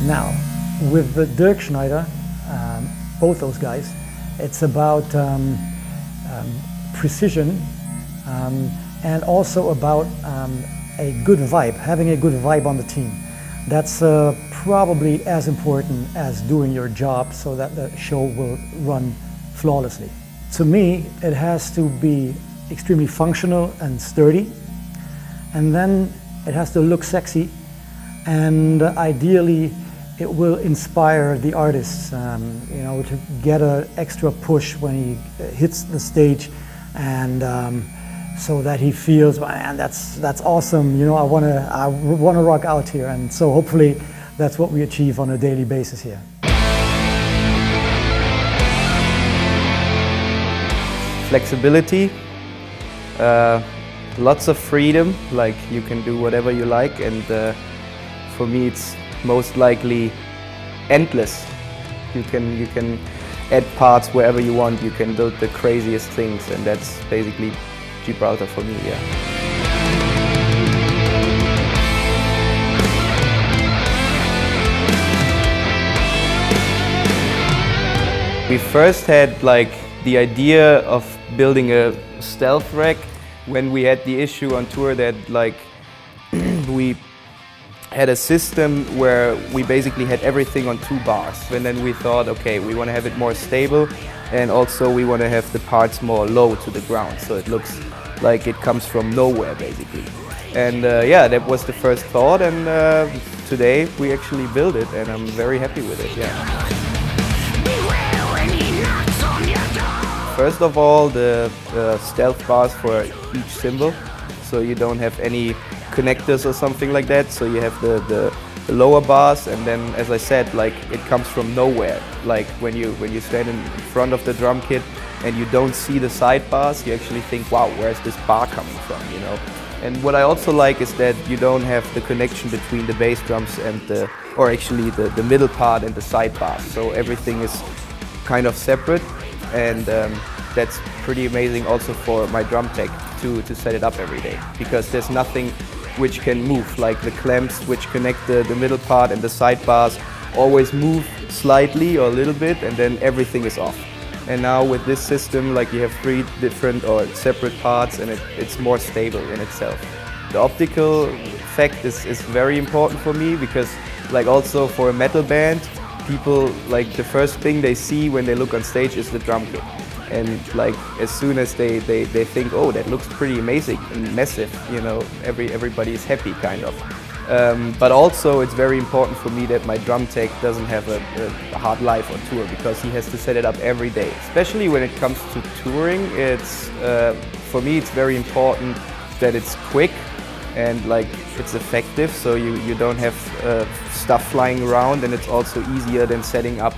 Now, with the Dirschneider, both those guys, it's about precision and also about a good vibe, having a good vibe on the team. That's probably as important as doing your job so that the show will run flawlessly. To me, it has to be extremely functional and sturdy, and then it has to look sexy, and ideally it will inspire the artists, you know, to get an extra push when he hits the stage, and so that he feels, man, that's awesome. You know, I wanna rock out here, and so hopefully that's what we achieve on a daily basis here. Flexibility, lots of freedom, like you can do whatever you like, and for me it's most likely endless. You can add parts wherever you want, you can build the craziest things, and that's basically Gibraltar for me, yeah. We first had like the idea of building a stealth rack when we had the issue on tour that like we had a system where we basically had everything on 2 bars, and then we thought, okay, we want to have it more stable, and also we want to have the parts more low to the ground, so it looks like it comes from nowhere basically. And yeah, that was the first thought, and today we actually built it, and I'm very happy with it, yeah. First of all, the stealth bars for each cymbal, so you don't have any connectors or something like that, so you have the lower bars, and then, as I said, like it comes from nowhere. Like when you stand in front of the drum kit and you don't see the side bars, you actually think, wow, where's this bar coming from, you know? And what I also like is that you don't have the connection between the bass drums and the middle part and the side bars, so everything is kind of separate, and that's pretty amazing also for my drum tech to set it up every day, because there's nothing which can move, like the clamps which connect the middle part and the side bars always move slightly or a little bit, and then everything is off. And now with this system, like you have 3 different or separate parts, and it's more stable in itself. The optical effect is very important for me, because like also for a metal band, people, like the first thing they see when they look on stage is the drum kit. And like as soon as they think, oh, that looks pretty amazing and massive, you know, everybody is happy kind of. But also it's very important for me that my drum tech doesn't have a hard life on tour, because he has to set it up every day. Especially when it comes to touring, it's for me it's very important that it's quick and like it's effective, so you don't have stuff flying around, and it's also easier than setting up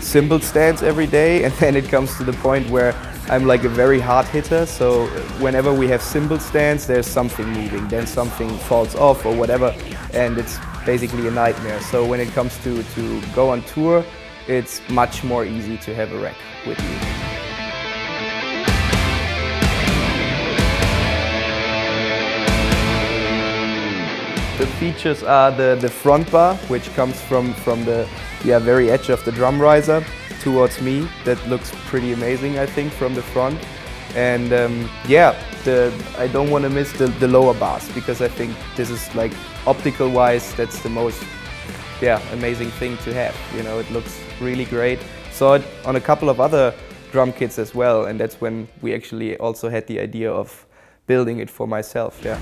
cymbal stands every day. And then it comes to the point where I'm like a very hard hitter, so whenever we have cymbal stands, there's something moving, then something falls off or whatever, and it's basically a nightmare. So when it comes to go on tour, it's much more easy to have a rack with you. The features are the front bar, which comes from the very edge of the drum riser towards me. That looks pretty amazing, I think, from the front. And yeah, I don't want to miss the lower bars, because I think this is like optical wise, that's the most amazing thing to have. You know, it looks really great. Saw it on a couple of other drum kits as well, and that's when we actually also had the idea of building it for myself. Yeah.